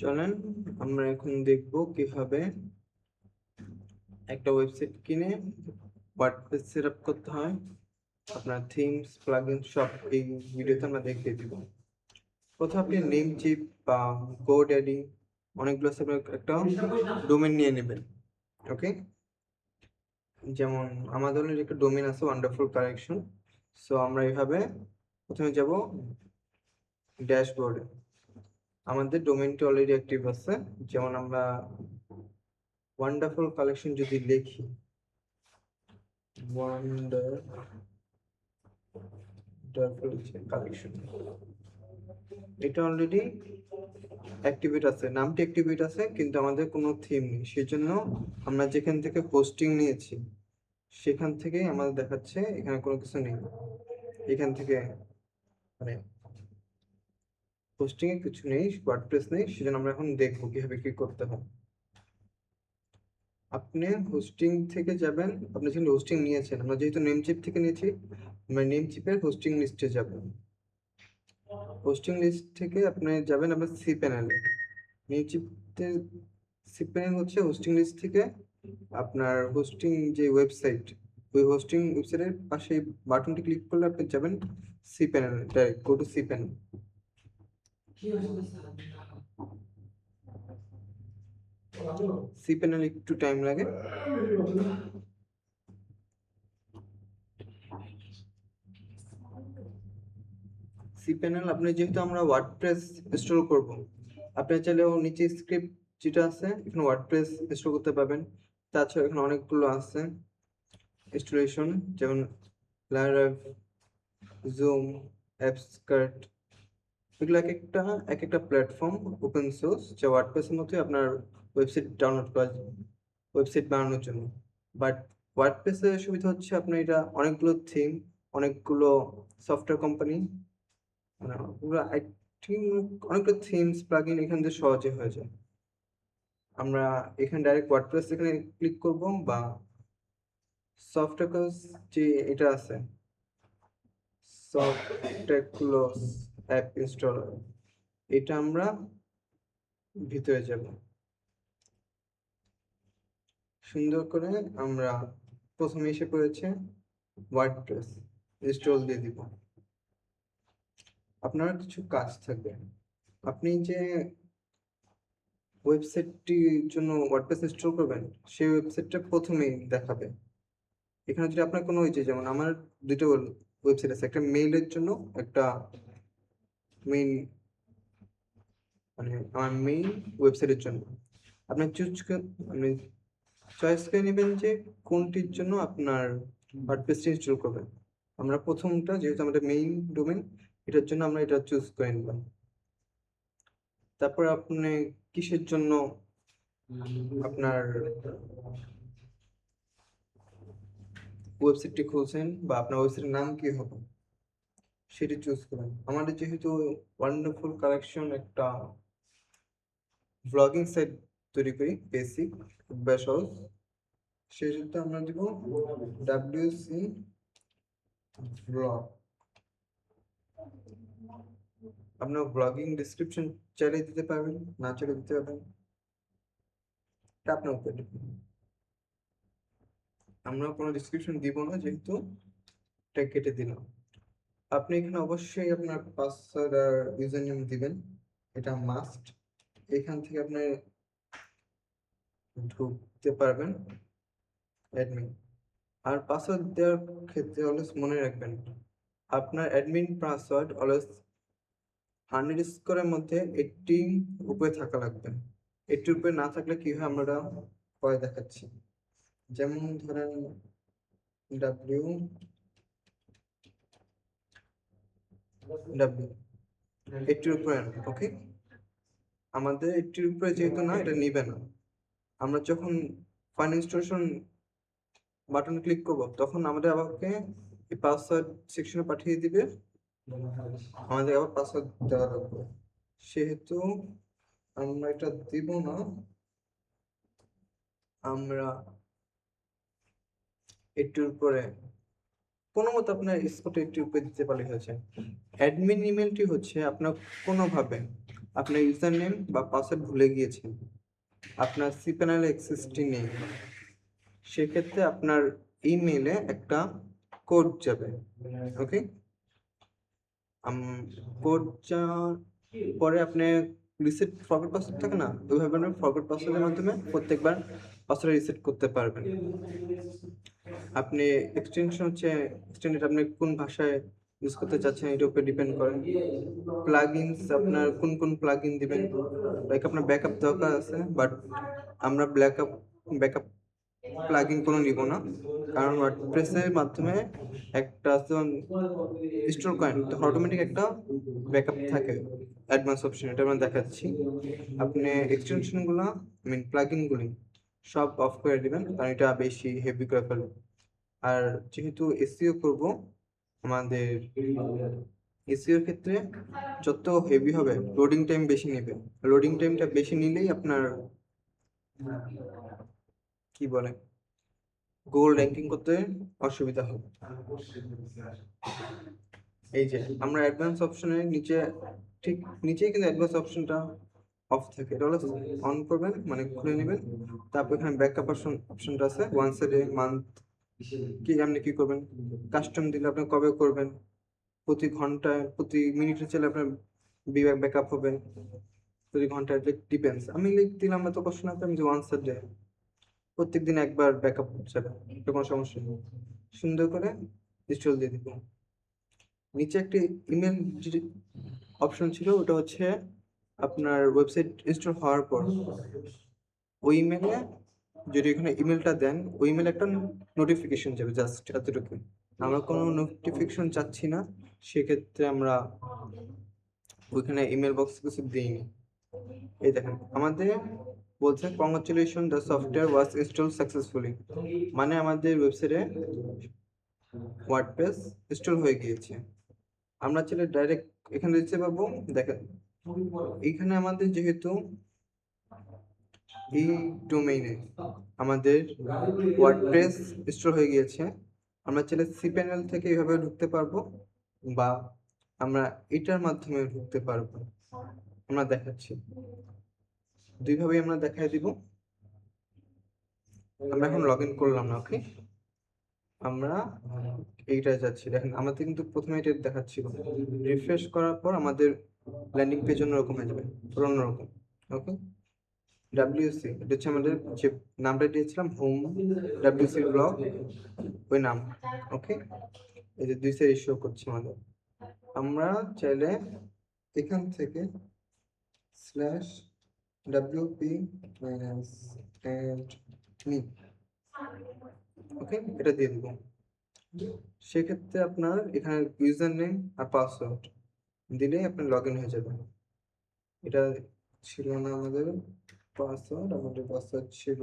চলেন আমরা এখন দেখব কিভাবে একটা ওয়েবসাইট কিনে ওয়ার্ডপ্রেস সেটআপ করতে হয়। আপনার থিমস প্লাগইন সব এই ভিডিওতে আমরা দেখিয়ে দিব। প্রথমে আপনি নেমচিপ বা গোড্যাডি অনেকগুলো একটা ডোমেন নিয়ে নেবেন। ওকে, যেমন আমাদের একটা ডোমেন আছে ওয়ান্ডারফুল কালেকশন। সো আমরা এইভাবে প্রথমে যাব ড্যাশবোর্ডে। আমাদের ডোমেনটি অলরেডি অ্যাক্টিভ আছে। যেমন আমরা ওয়ান্ডারফুল কালেকশন যদি লিখি, ওয়ান্ডারফুল কালেকশন, এটা অলরেডি অ্যাক্টিভেট আছে, নামটি অ্যাক্টিভেট আছে, কিন্তু আমাদের কোনো থিম নেই। সেজন্য আমরা যেখান থেকে পোস্টিং নিয়েছি সেখান থেকেই আমাদের দেখাচ্ছে এখানে কোনো কিছু নেই। এখান থেকে মানে পোস্টিং এ কিছু নেই, ওয়ার্ডপ্রেস নেই। সেজন্য আমরা এখন দেখবো কিভাবে কি করতে হয়। আপনি হোস্টিং থেকে যাবেন, আপনি যেখানে হোস্টিং নিয়েছেন, আমরা যেহেতু নেমচিপ থেকে নিয়েছি, আমরা নেমচিপের হোস্টিং লিস্টে যাবেন। হোস্টিং লিস্ট থেকে আপনি যাবেন আপনার সি প্যানেলে। নেমচিপের সি প্যানেল হচ্ছে হোস্টিং লিস্ট থেকে আপনার হোস্টিং যে ওয়েবসাইট, ওই হোস্টিং ওয়েবসাইটের পাশে বাটনটি ক্লিক করলে আপনি যাবেন সি প্যানেলে, direct go to C panel. C panel একটু টাইম লাগে। সি প্যানেল আপনি যেহেতু আমরা ওয়ার্ডপ্রেস ইনস্টল করব, আপনি চাইলেও নিচে স্ক্রিপ্ট যেটা আছে এখানে ওয়ার্ডপ্রেস ইনস্টল করতে পারবেন। তাছাড়া এখানে অনেকগুলো আছে ইনস্টলেশন, যেমন লারাভ, জুম, অ্যাপস্কার্ট। এগুলো এক একটা প্ল্যাটফর্ম ওপেন সোর্স, যা ওয়ার্ডপ্রেসের মধ্যে আপনার ওয়েবসাইট ডাউনলোড করা, ওয়েবসাইট বানানোর জন্য। বাট ওয়ার্ডপ্রেসের সুবিধা হচ্ছে আপনার এটা অনেকগুলো থিম, অনেকগুলো সফটওয়্যার কোম্পানি, মানে পুরো অনেকগুলো থিমস প্লাগইন এখান থেকে সহজে হয়ে যায়। আমরা এখানে ডাইরেক্ট ওয়ার্ডপ্রেস এখানে ক্লিক করব, বা সফটওয়্যার যে এটা আছে সফটওয়্যার অ্যাপ ইনস্টলার, এটা আমরা ভিতরে যাব। সুন্দর করে আমরা প্রথমে এসে পড়েছে ওয়ার্ডপ্রেস, ইনস্টল দিয়ে দিব। আপনার কিছু কাজ থাকবে। আপনি যে ওয়েবসাইটটির জন্য ওয়ার্ডপ্রেস ইনস্টল করবেন সেই ওয়েবসাইটটা প্রথমেই দেখাবে। এখানে যদি আপনার কোনো হয়েছে, যেমন আমার দুটো ওয়েবসাইট আছে, একটা মেইলের জন্য, একটা মেইন মানে আমার মেইন ওয়েবসাইটের জন্য। আপনি আপনি চয়েস করে নেবেন যে কোনটির জন্য আপনার ওয়ার্ডপ্রেস ইনস্টল করবেন। আমরা প্রথমটা, যেহেতু আমাদের মেইন ডোমেন, এটার জন্য আমরা এটা চুজ করে নিলাম। তারপর আপনি কিসের জন্য আপনার ওয়েবসাইটটি খুলছেন বা আপনার ওয়েবসাইটের নাম কি হবে সেটি চুজ করুন। আমাদের যেহেতু ওয়ান্ডারফুল কালেকশন একটা ব্লগিং সাইট তৈরি করি, বেসিক বা সহজ, সেই জন্য আমরা দিব WC ব্লগ। আপনার ব্লগিং ডিসক্রিপশন চাইলে দিতে পারবেন, না চাইলে দিতে পারবেন, এটা আপনার উপর ডিপেন্ড। আমরা কোনো ডিসক্রিপশন দিব না, যেহেতু এটা কেটে দিলাম। আপনি এখানে অবশ্যই আপনার পাসওয়ার্ড আর ইউজার নেম দিবেন, এটা মাস্ট। এখান থেকে আপনি ঢুকতে পারবেন অ্যাডমিন। আর পাসওয়ার্ড দেওয়ার ক্ষেত্রে অলওয়েজ মনে রাখবেন আপনার অ্যাডমিন পাসওয়ার্ড অলওয়েজ 100 স্কোরের মধ্যে 80 উপরে থাকা লাগবে। 80 উপরে না থাকলে কি হয় আমরা পরে দেখাচ্ছি। যেমন ধরেন ডাব্লিউ 80 উপরে, ওকে। আমাদের 80 উপরে যেহেতু না, এটা নিবে না। আমরা যখন ফাইন ইনস্টলেশন বাটন ক্লিক করব, তখন আমাদের আমাকে এই পাসওয়ার্ড সেকশনে পাঠিয়ে দিবে, আমাদের আবার পাসওয়ার্ড দেওয়া লাগবে। সেহেতু আমরা এটা দিব না, আমরা একটু উপরে কোনো মতো আপনার স্পটে একটু উপরে দিতে পারলে হয়েছে। অ্যাডমিন ইমেলটি হচ্ছে আপনার কোনোভাবে আপনার ইউজার নেম বা পাসওয়ার্ড ভুলে গিয়েছেন, আপনার cPanel অ্যাক্সেসটি নেই, সেক্ষেত্রে আপনার ইমেইলে একটা কোড যাবে। ওকে, কোড যাওয়ার পরে আপনি রিসেট ফরগট পাসওয়ার্ড থাকে না, ওইভাবে আপনি ফরগট পাসওয়ার্ডের মাধ্যমে প্রত্যেকবার পাসওয়ার্ড রিসেট করতে পারবেন। আপনি এক্সটেনশন হচ্ছে এক্সটেন্ডেড আপনি কোন ভাষায় ইউজ করতে চাচ্ছেন এটার উপর ডিপেন্ড করে। প্লাগইনস আপনার কোন কোন প্লাগইন দিবেন, লাইক আপনার ব্যাকআপ দরকার আছে, বাট আমরা ব্যাকআপ প্লাগইন কোনো নিব না, কারণ ওয়ার্ডপ্রেসের মাধ্যমে একটা ইনস্টল করেন তখন অটোমেটিক একটা ব্যাকআপ থাকে অ্যাডভান্স অপশন, এটা আমরা দেখাচ্ছি। আপনি এক্সটেনশনগুলো প্লাগইনগুলি সব অফ করে দিবেন, কারণ এটা বেশি হেভি করে ফেলে। আর যেহেতু এসইও করব, আমাদের এসইওর ক্ষেত্রে যত হেভি হবে লোডিং টাইম বেশি নেবে, লোডিং টাইমটা বেশি নিলেই আপনার কি বলে গুগল র্যাঙ্কিং করতে অসুবিধা হবে। এই যে আমরা অ্যাডভান্স অপশনের নিচে ঠিক নিচেই কিন্তু অ্যাডভান্স অপশনটা অফ থাকে, এটা হলো অন করবেন মানে খুলে নেবেন। তারপর এখানে ব্যাকআপ অপশনটা আছে, ওয়ান্স এ ডে, মান্থ, কি আপনি কি করবেন, কাস্টম দিলে আপনি কবে করবেন, প্রতি ঘন্টায় প্রতি মিনিটে চলে আপনার ব্যাকআপ হবে, প্রতি ঘন্টায় ডিপেন্ডস। আমি দিলাম এত কষ্ট না, আমি যে ওয়ান্স এ ডে, প্রত্যেকদিন একবার ব্যাকআপ যাবে, এটা কোনো সমস্যা নেই। সুন্দর করে ইনস্টল দিয়ে দিব। নিচে একটি ইমেল অপশন ছিল, ওটা হচ্ছে আপনার ওয়েবসাইট ইনস্টল হওয়ার পর ওই ইমেলে যদি এখানে ইমেলটা দেন, ওই ইমেলে একটা নোটিফিকেশন যাবে, জাস্ট এতটুকু। আমরা কোনো নোটিফিকেশন চাচ্ছি না, সেক্ষেত্রে আমরা ওইখানে ইমেল বক্স কিছু দিইনি। এই দেখেন আমাদের বলছে congratulation, the software was install successfully, মানে আমাদের ওয়েবসাইটে ওয়ার্ডপ্রেস ইনস্টল হয়ে গিয়েছে। আমরা চাইলে ডাইরেক্ট এখানে দিতে পারবো। দেখেন এইখানে আমাদের যেহেতু এই ডোমেইনে আমাদের ওয়ার্ডপ্রেস ইনস্টল হয়ে গিয়েছে, আমরা চাইলে cPanel থেকে এইভাবে ঢুকতে পারবো, বা আমরা এটার মাধ্যমে ঢুকতে পারবো। আমরা দেখাচ্ছি, দুইভাবেই আমরা দেখাই দিব। আমরা এখন লগ ইন করলাম না, ওকে, আমরা এইটা যাচ্ছি। দেখেন আমাদের কিন্তু প্রথমে এটা দেখাচ্ছিল, রিফ্রেশ করার পর আমাদের ল্যান্ডিং পেজ অন্যরকম হয়ে যাবে, অন্যরকম। ওকে, ডাব্লিউসি এটা হচ্ছে আমাদের যে নামটা দিয়েছিলাম, হোম ডাব্লিউসি ব্লগ, ওই নাম। ওকে, এই যে 2 সাইড শো করছে আমাদের। আমরা চাইলে এখান থেকে slash WP minus add me, okay, এটা দিয়ে দিব। সেক্ষেত্রে আপনার এখানে ইউজার নেম আর পাসওয়ার্ড দিলেই আপনি লগ ইন হয়ে যাবেন। এটা ছিল না আমাদের পাসওয়ার্ড, আমাদের পাসওয়ার্ড ছিল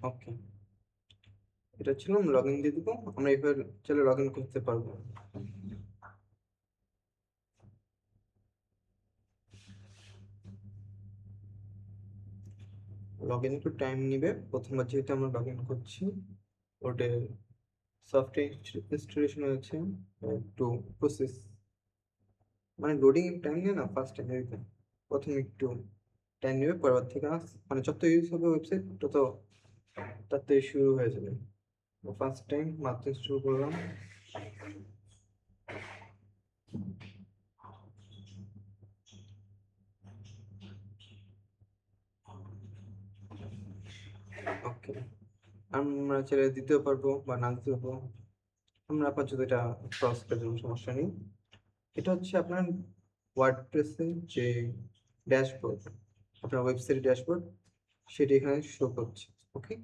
ওকে, এটা ছিল, লগ ইন দিয়ে দিব। আমরা এভাবে চলে লগ ইন করতে পারবো। লগ ইন একটু টাইম নিবে, প্রথমবার যেহেতু আমরা লগ ইন করছি, ওটা সফটওয়্যার ইনস্টলেশন হয়েছে, একটু প্রসেস মানে লোডিং টাইম নিয়ে না, ফার্স্ট টাইম এরকম প্রথমে একটু টাইম নেবে, পরবার থেকে মানে যত ইউজ হবে ওয়েবসাইট তত তাতে শুরু হয়ে যাবে। ফার্স্ট টাইম মাত্র শুরু করলাম। ওকে, আমরা ছেড়ে দিতেও পারবো বা না দিতেও পারবো, আমরা আপাতত এটা ক্রস করে দেবো, সমস্যা নেই। এটা হচ্ছে আপনার ওয়ার্ডপ্রেসের যে ড্যাশবোর্ড, আপনার ওয়েবসাইটের ড্যাশবোর্ড, সেটা এখানে শো করছে। ওকে,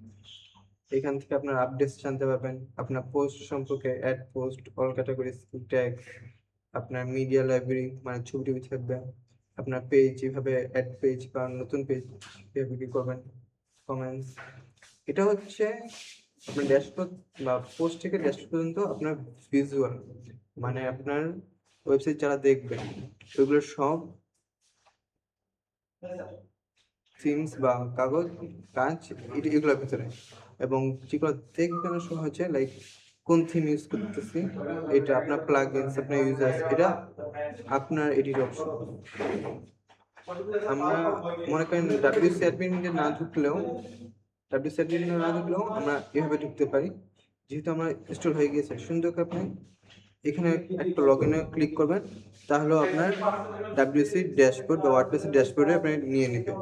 এখান থেকে আপনার আপডেটস জানতে পারবেন, আপনার পোস্ট সম্পর্কে, add post, all category, tag, আপনার মিডিয়া লাইব্রেরি মানে ছবি টবি থাকবে, আপনার পেজ যেভাবে অ্যাড পেজ বা নতুন পেজ কিভাবে কি করবেন, কমেন্টস। এটা হচ্ছে আপনার ড্যাশবোর্ড বা পোস্ট থেকে ড্যাশবোর্ড পর্যন্ত আপনার ভিজুয়াল, মানে আপনার ওয়েবসাইট যারা দেখবেন ওইগুলো সব থিমস বা কাগজ কাজ এগুলোর ভিতরে, এবং যেগুলো দেখবেন সব হচ্ছে লাইক কোন থিম ইউজ করতেছি, এটা আপনার প্লাগইনস, আপনার ইউজার্স, এটা আপনার এডিট অপশন। আমরা মনে করেন ডাব্লিউসি অ্যাডমিনে না ঢুকলেও আমরা এভাবে ঢুকতে পারি। যেহেতু আমরা ইনস্টল হয়ে গিয়েছে, সুন্দর করে আপনি এখানে একটা লগ ইনে ক্লিক করবেন, তাহলেও আপনার ডাব্লিউসি ড্যাশবোর্ড বা ওয়ার্ডপ্রেসের ড্যাশবোর্ডে আপনি নিয়ে নেবেন।